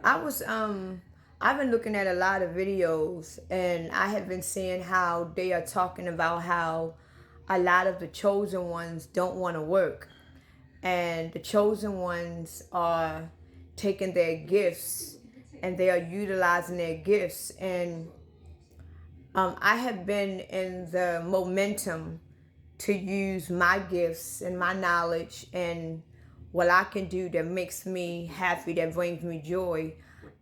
I was I've been looking at a lot of videos and I have been seeing how they are talking about how a lot of the chosen ones don't want to work, and the chosen ones are taking their gifts and they are utilizing their gifts. And I have been in the momentum to use my gifts and my knowledge and what I can do that makes me happy, that brings me joy.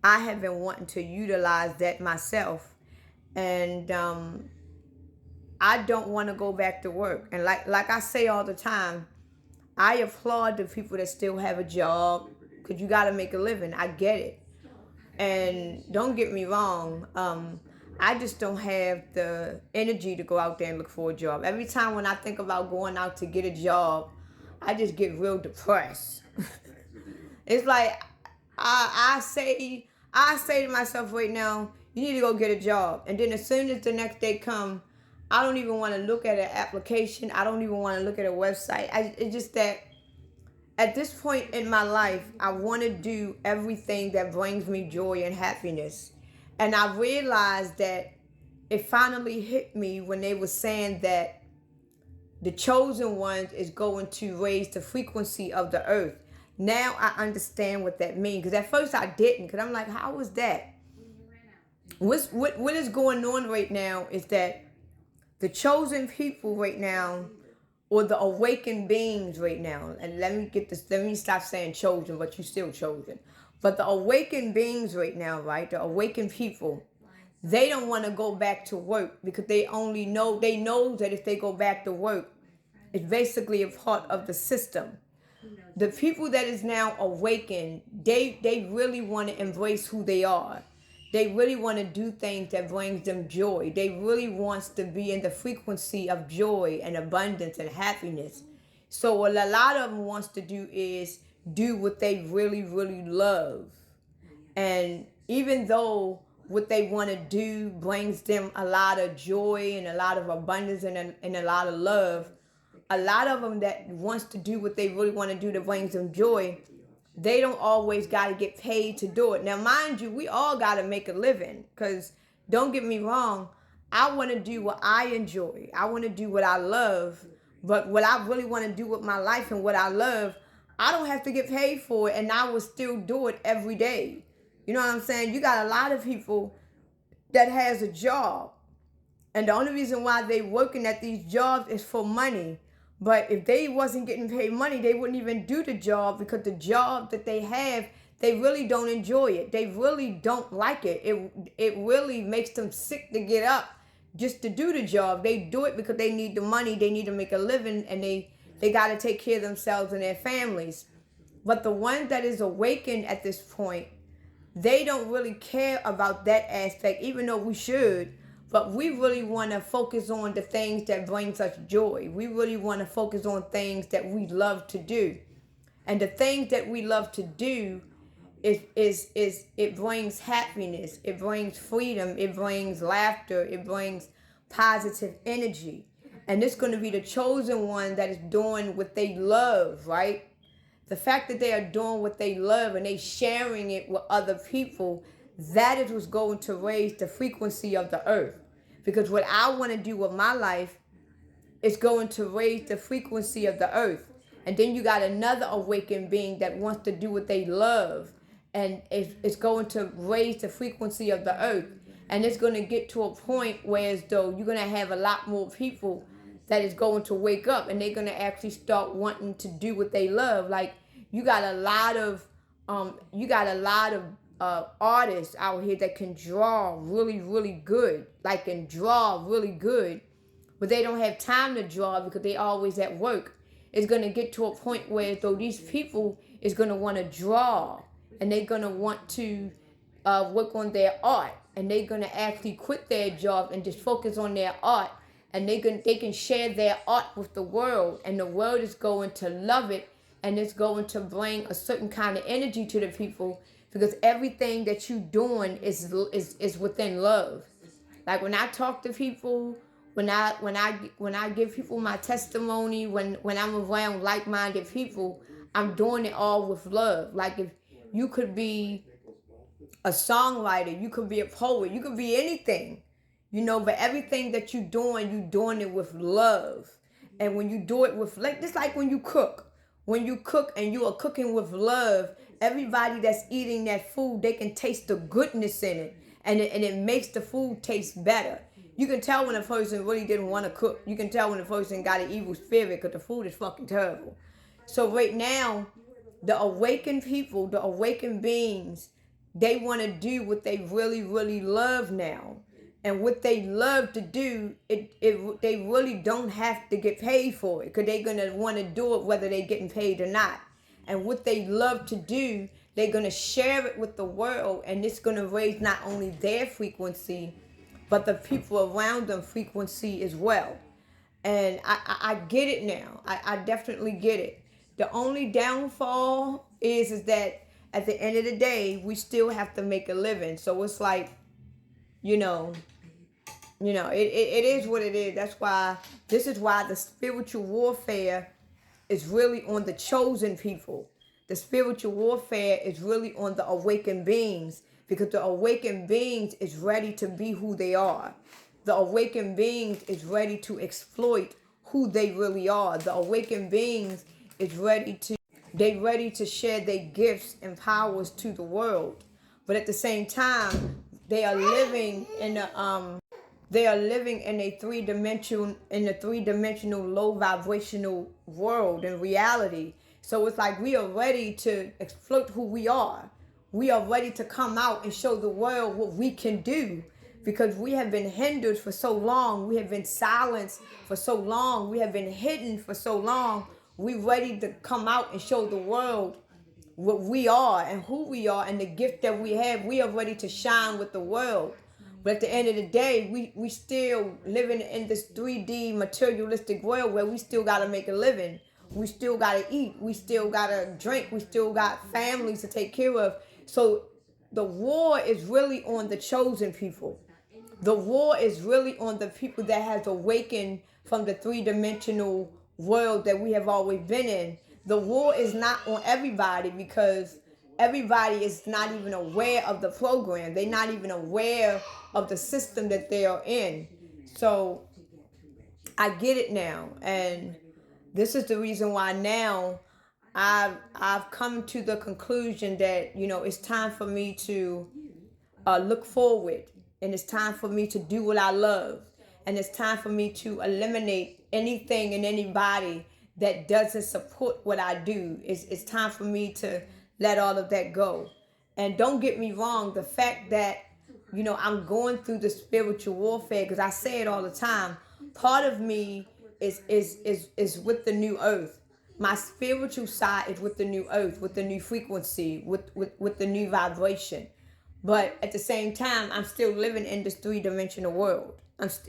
I have been wanting to utilize that myself. And I don't want to go back to work. And like I say all the time, I applaud the people that still have a job because you got to make a living. I get it. And don't get me wrong, I just don't have the energy to go out there and look for a job. Every time when I think about going out to get a job, I just get real depressed. It's like I say to myself right now, you need to go get a job. And then as soon as the next day come, I don't even want to look at an application. I don't even want to look at a website. It's just that at this point in my life, I want to do everything that brings me joy and happiness. And I realized that it finally hit me when they were saying that the chosen ones is going to raise the frequency of the earth. Now I understand what that means. Because at first I didn't. Because I'm like, how was that? What is going on right now is that the chosen people right now, or the awakened beings right now, and let me stop saying chosen, but you still chosen. But the awakened beings right now, right? The awakened people, they don't want to go back to work because they know that if they go back to work, it's basically a part of the system. The people that is now awakened, they really want to embrace who they are. They really want to do things that brings them joy. They really wants to be in the frequency of joy and abundance and happiness. So what a lot of them wants to do is do what they really really love. And even though what they want to do brings them a lot of joy and a lot of abundance and a lot of love, a lot of them that wants to do what they really want to do that brings them joy, they don't always got to get paid to do it. Now, mind you, we all got to make a living because don't get me wrong, I want to do what I enjoy. I want to do what I love. But what I really want to do with my life and what I love, I don't have to get paid for it, and I will still do it every day. You know what I'm saying? You got a lot of people that has a job, and the only reason why they working at these jobs is for money. But if they wasn't getting paid money, they wouldn't even do the job because the job that they have, they really don't enjoy it. They really don't like it. It really makes them sick to get up just to do the job. They do it because they need the money, they need to make a living, and they got to take care of themselves and their families. But the one that is awakened at this point, they don't really care about that aspect, even though we should. But we really want to focus on the things that brings us joy. We really want to focus on things that we love to do. And the things that we love to do is it brings happiness, it brings freedom, it brings laughter, it brings positive energy. And it's going to be the chosen one that is doing what they love, right? The fact that they are doing what they love and they sharing it with other people, that is what's going to raise the frequency of the earth. Because what I want to do with my life is going to raise the frequency of the earth. And then you got another awakened being that wants to do what they love, and it's going to raise the frequency of the earth. And it's going to get to a point where as though you're going to have a lot more people that is going to wake up and they're going to actually start wanting to do what they love. Like you got a lot of artists out here that can draw really really good, like can draw really good, but they don't have time to draw because they always at work. It's going to get to a point where though these people is going to want to draw, and they're going to want to work on their art, and they're going to actually quit their job and just focus on their art, and they can share their art with the world, and the world is going to love it, and it's going to bring a certain kind of energy to the people because everything that you doing is within love. Like when I talk to people, when I give people my testimony, when I'm around like-minded people, I'm doing it all with love. Like if you could be a songwriter, you could be a poet, you could be anything, but everything that you're doing it with love. And when you do it with, like, just like when you cook. When you cook and you are cooking with love, everybody that's eating that food, they can taste the goodness in it. And it makes the food taste better. You can tell when a person really didn't want to cook. You can tell when a person got an evil spirit because the food is fucking terrible. So right now, the awakened people, the awakened beings, they want to do what they really, really love now. And what they love to do, they really don't have to get paid for it, because they're going to want to do it whether they're getting paid or not. And what they love to do, they're going to share it with the world, and it's going to raise not only their frequency, but the people around them frequency as well. And I get it now. I definitely get it. The only downfall is that at the end of the day, we still have to make a living. So it's like, it is what it is. This is why the spiritual warfare is really on the chosen people. The spiritual warfare is really on the awakened beings, because the awakened beings is ready to be who they are. The awakened beings is ready to exploit who they really are. The awakened beings is ready to share their gifts and powers to the world. But at the same time, they are living in a three-dimensional low vibrational world and reality. So it's like we are ready to exploit who we are. We are ready to come out and show the world what we can do, because we have been hindered for so long. We have been silenced for so long. We have been hidden for so long. We're ready to come out and show the world what we are and who we are and the gift that we have. We are ready to shine with the world. But at the end of the day, we still living in this 3D materialistic world where we still got to make a living. We still got to eat. We still got to drink. We still got families to take care of. So the war is really on the chosen people. The war is really on the people that has awakened from the three-dimensional world that we have always been in. The war is not on everybody, because everybody is not even aware of the program. They're not even aware of the system that they are in. So I get it now. And this is the reason why now I've come to the conclusion that, it's time for me to look forward. And it's time for me to do what I love. And it's time for me to eliminate anything and anybody that doesn't support what I do. It's time for me to let all of that go. And don't get me wrong, the fact that, I'm going through the spiritual warfare, because I say it all the time, part of me is with the new earth. My spiritual side is with the new earth, with the new frequency, with the new vibration. But at the same time, I'm still living in this three-dimensional world.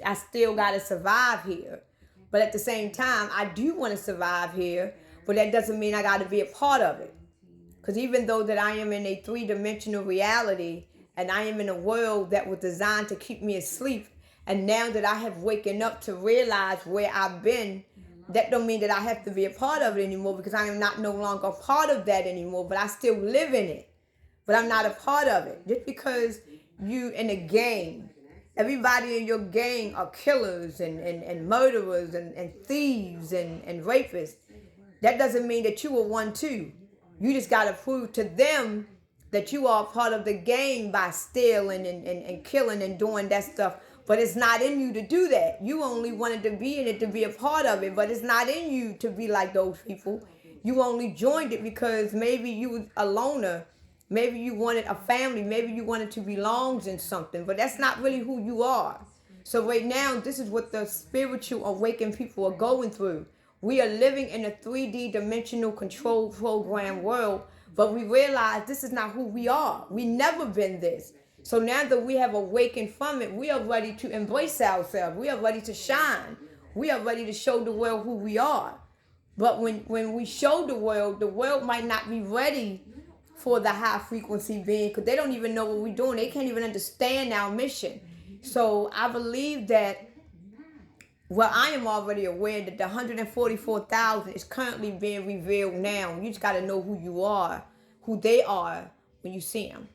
I still got to survive here. But at the same time, I do want to survive here, but that doesn't mean I got to be a part of it. Because even though that I am in a three-dimensional reality, and I am in a world that was designed to keep me asleep, and now that I have waken up to realize where I've been, that don't mean that I have to be a part of it anymore, because I am no longer a part of that anymore, but I still live in it. But I'm not a part of it. Just because you in a gang, everybody in your gang are killers and murderers and thieves and rapists, that doesn't mean that you are one too. You just got to prove to them that you are a part of the gang by stealing and killing and doing that stuff. But it's not in you to do that. You only wanted to be in it to be a part of it, but it's not in you to be like those people. You only joined it because maybe you was a loner. Maybe you wanted a family. Maybe you wanted to belong in something. But that's not really who you are. So right now, this is what the spiritual awakened people are going through. We are living in a 3D dimensional control program world, but we realize this is not who we are. We never been this. So now that we have awakened from it, we are ready to embrace ourselves. We are ready to shine. We are ready to show the world who we are. But when we show the world might not be ready for the high frequency being, because they don't even know what we're doing. They can't even understand our mission. So I believe that, I am already aware that the 144,000 is currently being revealed now. You just got to know who you are, who they are when you see them.